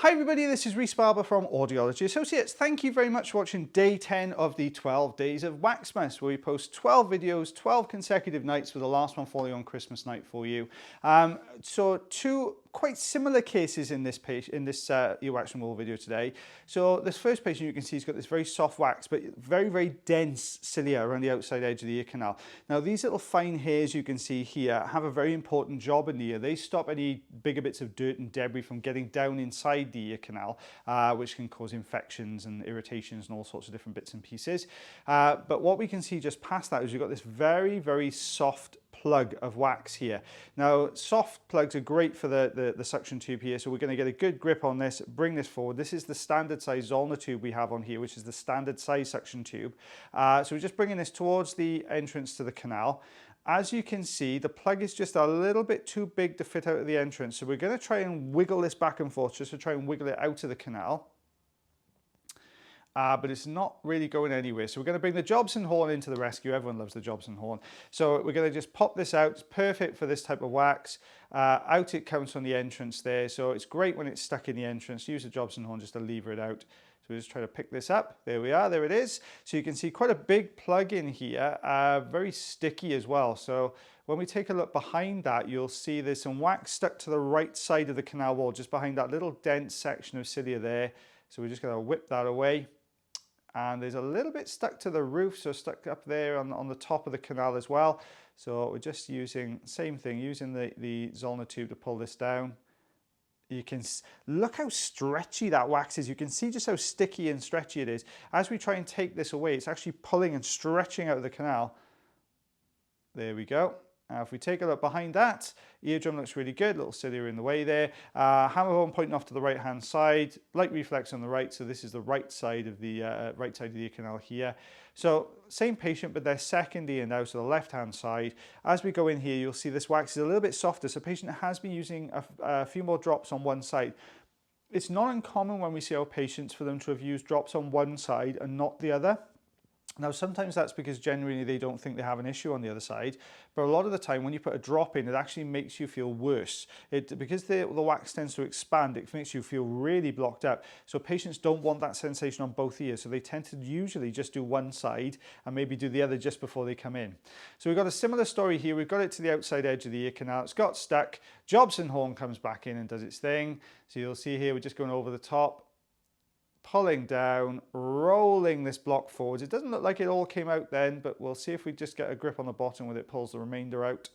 Hi everybody, this is Rhys Barber from Audiology Associates. Thank you very much for watching day 10 of the 12 days of Waxmas, where we post 12 videos, 12 consecutive nights, with the last one falling on Christmas night for you. So two quite similar cases in this earwax removal video today. So this first patient, you can see he's got this very soft wax, but very dense cilia around the outside edge of the ear canal. Now these little fine hairs you can see here have a very important job in the ear. They stop any bigger bits of dirt and debris from getting down inside the ear canal, which can cause infections and irritations and all sorts of different bits and pieces. But what we can see just past that is you've got this very soft plug of wax here. Now soft plugs are great for the suction tube here, so we're going to get a good grip on this, bring this forward. This is the standard size Zollner tube we have on here, which is the standard size suction tube. So we're just bringing this towards the entrance to the canal. As you can see, the plug is just a little bit too big to fit out of the entrance, so we're going to try and wiggle this back and forth just to try and wiggle it out of the canal. But it's not really going anywhere. So we're going to bring the Jobson horn into the rescue. Everyone loves the Jobson horn. So we're going to just pop this out. It's perfect for this type of wax. Out it comes from the entrance there. So it's great when it's stuck in the entrance. Use the Jobson horn just to lever it out. So we just try to pick this up. There we are. There it is. So you can see quite a big plug in here. Very sticky as well. So when we take a look behind that, you'll see there's some wax stuck to the right side of the canal wall, just behind that little dense section of cilia there. So we're just going to whip that away. And there's a little bit stuck to the roof, so stuck up there on the top of the canal as well. So we're just using, same thing, using the Zollner tube to pull this down. You can look how stretchy that wax is. You can see just how sticky and stretchy it is. As we try and take this away, it's actually pulling and stretching out of the canal. There we go. If we take a look behind that, eardrum looks really good, little cilia in the way there. Hammer bone pointing off to the right hand side, light reflex on the right, so this is the right side of the ear canal here. So same patient, but their second ear now, so the left hand side. As we go in here, you'll see this wax is a little bit softer, so the patient has been using a few more drops on one side. It's not uncommon when we see our patients for them to have used drops on one side and not the other. Now, sometimes that's because generally they don't think they have an issue on the other side, but a lot of the time when you put a drop in, it actually makes you feel worse. Because the wax tends to expand, it makes you feel really blocked up. So patients don't want that sensation on both ears, so they tend to usually just do one side and maybe do the other just before they come in. So we've got a similar story here. We've got it to the outside edge of the ear canal. It's got stuck. Jobson horn comes back in and does its thing. So you'll see here we're just going over the top, pulling down, rolling this block forwards. It doesn't look like it all came out then, but we'll see if we just get a grip on the bottom with it pulls the remainder out.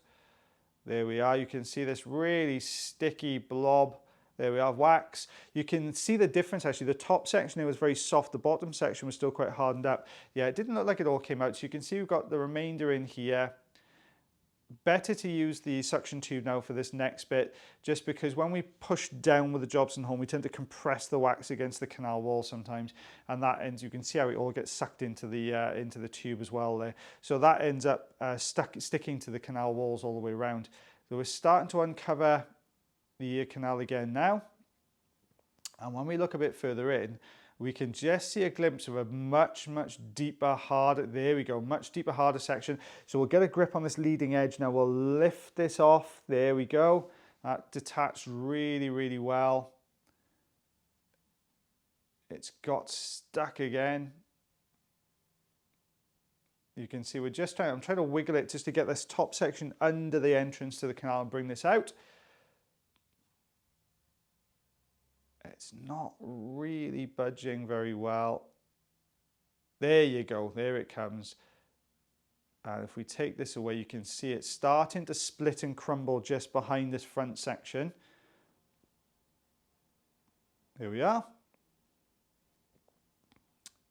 There we are. You can see this really sticky blob. There we are, wax. You can see the difference actually. The top section there was very soft. The bottom section was still quite hardened up. Yeah, it didn't look like it all came out. So you can see we've got the remainder in here. Better to use the suction tube now for this next bit, just because when we push down with the Jobson horn, we tend to compress the wax against the canal wall sometimes, and that ends, you can see how it all gets sucked into the tube as well there. So that ends up sticking to the canal walls all the way around. So we're starting to uncover the ear canal again now, and when we look a bit further in, we can just see a glimpse of a much deeper, harder, there we go, much deeper, harder section. So we'll get a grip on this leading edge now. We'll lift this off. There we go. That detached really well. It's got stuck again. You can see I'm trying to wiggle it just to get this top section under the entrance to the canal and bring this out. It's not really budging very well. There you go, there it comes. And if we take this away, you can see it starting to split and crumble just behind this front section. There we are.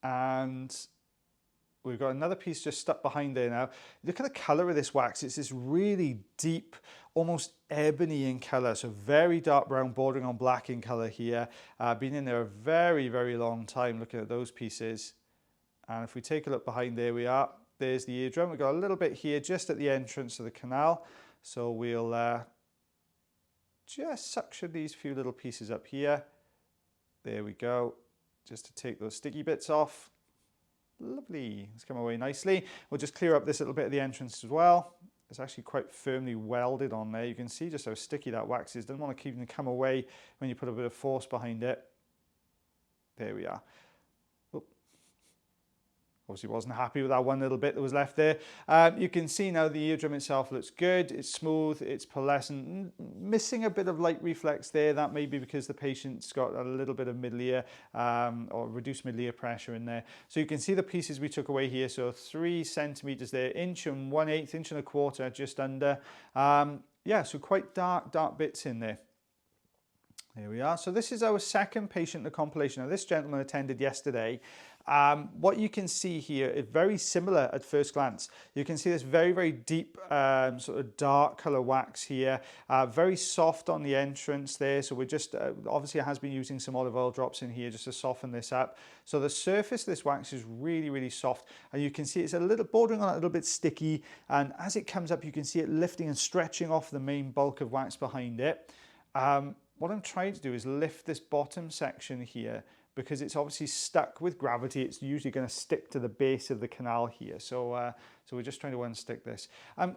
And we've got another piece just stuck behind there now. Look at the color of this wax. It's this really deep, almost ebony in color. So very dark brown, bordering on black in color here. Been in there a very long time looking at those pieces. And if we take a look behind, there we are. There's the eardrum. We've got a little bit here just at the entrance of the canal. So we'll just suction these few little pieces up here. There we go. Just to take those sticky bits off. Lovely, it's come away nicely. We'll just clear up this little bit of the entrance as well. It's actually quite firmly welded on there. You can see just how sticky that wax is. Don't want to keep them come away when you put a bit of force behind it. There we are. Obviously wasn't happy with that one little bit that was left there. You can see now the eardrum itself looks good. It's smooth, it's pearlescent, missing a bit of light reflex there. That may be because the patient's got a little bit of middle ear or reduced middle ear pressure in there. So you can see the pieces we took away here. So 3 centimeters there, inch and 1/8, inch and a quarter, just under. Yeah, so quite dark bits in there. There we are. So this is our second patient in the compilation. Now this gentleman attended yesterday. What you can see here is very similar at first glance. You can see this very deep sort of dark color wax here, very soft on the entrance there. So we're just, obviously it has been using some olive oil drops in here just to soften this up. So the surface of this wax is really soft, and you can see it's a little bordering on a little bit sticky, and as it comes up you can see it lifting and stretching off the main bulk of wax behind it. What I'm trying to do is lift this bottom section here, because it's obviously stuck with gravity. It's usually going to stick to the base of the canal here. So we're just trying to unstick this.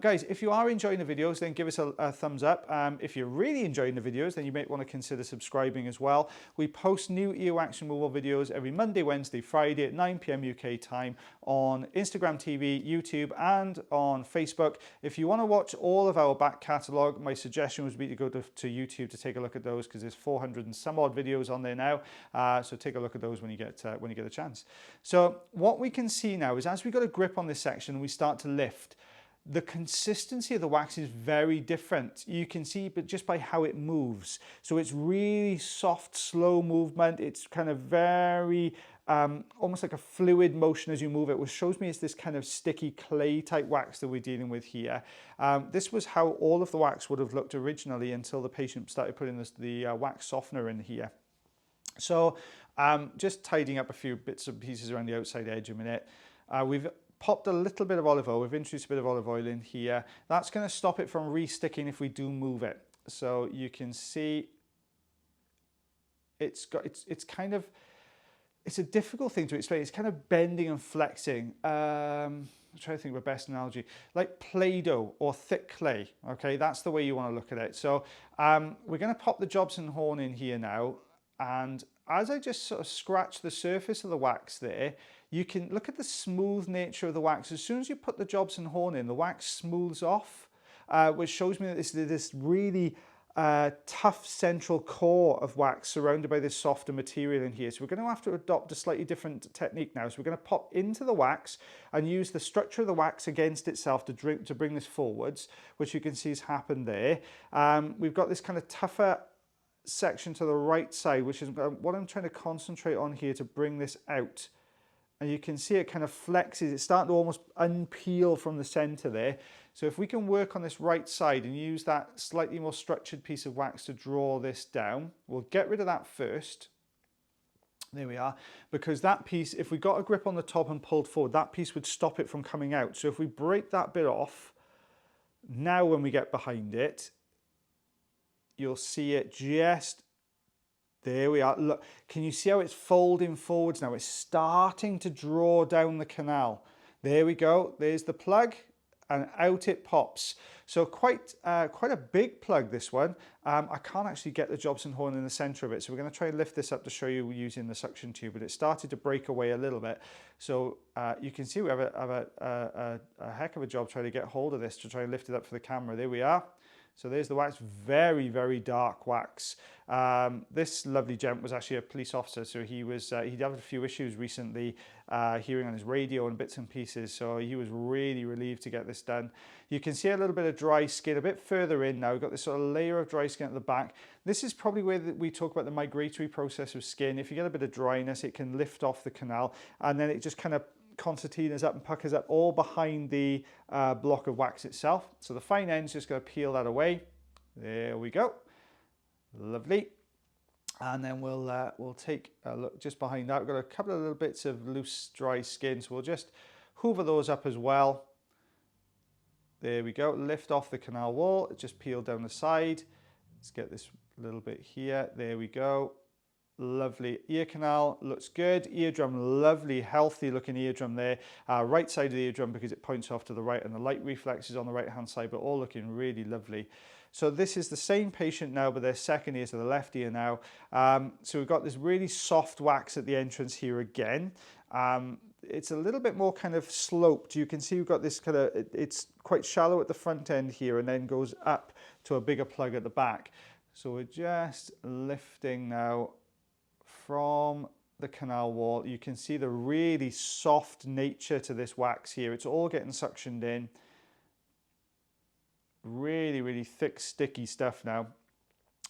Guys, if you are enjoying the videos, then give us a thumbs up. If you're really enjoying the videos, then you might want to consider subscribing as well. We post new earwax removal videos every Monday, Wednesday, Friday at 9 p.m. UK time on Instagram TV, YouTube, and on Facebook. If you want to watch all of our back catalogue, my suggestion would be to go to YouTube to take a look at those, because there's 400 and some odd videos on there now. So take a look at those when you get a chance. So what we can see now is, as we got a grip on this section, we start to lift. The consistency of the wax is very different. You can see, but just by how it moves. So it's really soft, slow movement. It's kind of very almost like a fluid motion as you move it, which shows me it's this kind of sticky clay type wax that we're dealing with here. This was how all of the wax would have looked originally until the patient started putting the wax softener in here. So just tidying up a few bits and pieces around the outside edge a minute. We've popped a little bit of olive oil. We've introduced a bit of olive oil in here. That's going to stop it from re-sticking if we do move it. So you can see it's a difficult thing to explain. It's kind of bending and flexing. I'm trying to think of a best analogy, like Play-Doh or thick clay. Okay, that's the way you want to look at it. So we're going to pop the Jobson horn in here now. And as I just sort of scratch the surface of the wax there, you can look at the smooth nature of the wax. As soon as you put the Jobson horn in, the wax smooths off, which shows me that this really tough central core of wax surrounded by this softer material in here. So we're going to have to adopt a slightly different technique now. So we're going to pop into the wax and use the structure of the wax against itself to bring this forwards, which you can see has happened there. We've got this kind of tougher section to the right side, which is what I'm trying to concentrate on here to bring this out. And you can see it kind of flexes. It's starting to almost unpeel from the center there. So if we can work on this right side and use that slightly more structured piece of wax to draw this down, we'll get rid of that first. There we are. Because that piece, if we got a grip on the top and pulled forward, that piece would stop it from coming out. So if we break that bit off, now when we get behind it, you'll see it just, there we are. Look, can you see how it's folding forwards now? It's starting to draw down the canal. There we go. There's the plug, and out it pops. So quite a big plug, this one. I can't actually get the Jobson horn in the center of it, so we're going to try and lift this up to show you using the suction tube, but it started to break away a little bit. So you can see we have a heck of a job trying to get hold of this to try and lift it up for the camera. There we are. So there's the wax, very dark wax. This lovely gent was actually a police officer, so he'd had a few issues recently, hearing on his radio and bits and pieces, so he was really relieved to get this done. You can see a little bit of dry skin a bit further in now. We've got this sort of layer of dry skin at the back. This is probably where we talk about the migratory process of skin. If you get a bit of dryness, it can lift off the canal, and then it just kind of concertinas up and puckers up all behind the block of wax itself. So the fine end's just going to peel that away. There we go. Lovely. And then we'll take a look just behind that. We've got a couple of little bits of loose dry skin, so we'll just hoover those up as well. There we go. Lift off the canal wall. It just peeled down the side. Let's get this little bit here. There we go. Lovely. Ear canal looks good. Eardrum, lovely, healthy looking eardrum there. Right side of the eardrum because it points off to the right, and the light reflex is on the right hand side, but all looking really lovely. So this is the same patient now, but their second ear, so the left ear now. So we've got this really soft wax at the entrance here again. It's a little bit more kind of sloped. You can see we've got this kind of, it's quite shallow at the front end here and then goes up to a bigger plug at the back. So we're just lifting now from the canal wall. You can see the really soft nature to this wax here. It's all getting suctioned in. Really, really thick, sticky stuff now.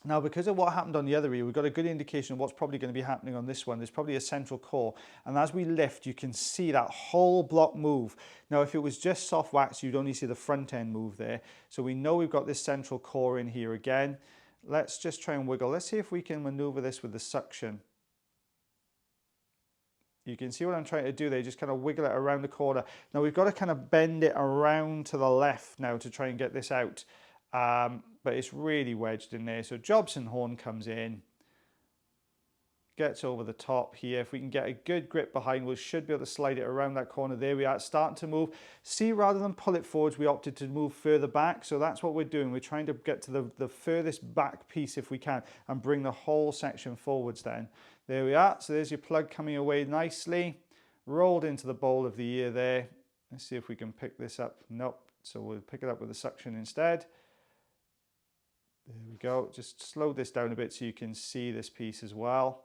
Now, because of what happened on the other ear, we've got a good indication of what's probably going to be happening on this one. There's probably a central core. And as we lift, you can see that whole block move. Now, if it was just soft wax, you'd only see the front end move there. So we know we've got this central core in here again. Let's just try and wiggle. Let's see if we can maneuver this with the suction. You can see what I'm trying to do there, just kind of wiggle it around the corner. Now we've got to kind of bend it around to the left now to try and get this out. But it's really wedged in there. So Jobson horn comes in, gets over the top here. If we can get a good grip behind, we should be able to slide it around that corner. There we are, it's starting to move. See, rather than pull it forwards, we opted to move further back. So that's what we're doing. We're trying to get to the furthest back piece if we can and bring the whole section forwards then. There we are. So there's your plug coming away nicely, rolled into the bowl of the ear there. Let's see if we can pick this up. Nope. So we'll pick it up with the suction instead. There we go. Just slow this down a bit so you can see this piece as well.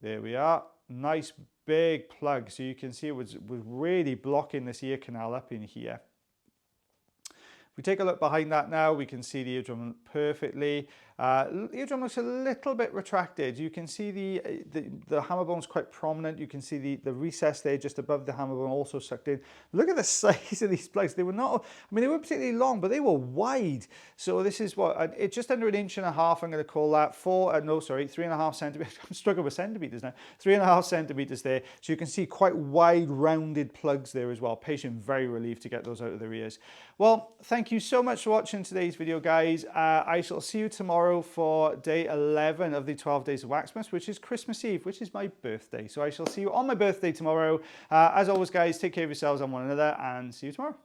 There we are. Nice big plug. So you can see it was really blocking this ear canal up in here. If we take a look behind that now, we can see the eardrum perfectly. Eardrum looks a little bit retracted. You can see the hammer bone's quite prominent. You can see the recess there just above the hammer bone also sucked in. Look at the size of these plugs. They were not, I mean, they weren't particularly long, but they were wide. So this is what, it's just under 1.5 inches, I'm going to call that. 3.5 centimeters. I'm struggling with centimeters now. 3.5 centimeters there. So you can see quite wide rounded plugs there as well. Patient very relieved to get those out of their ears. Well, thank you so much for watching today's video, guys. I shall see you tomorrow for day 11 of the 12 days of Waxmas, which is Christmas Eve, which is my birthday. So I shall see you on my birthday tomorrow. As always, guys, take care of yourselves and one another, and see you tomorrow.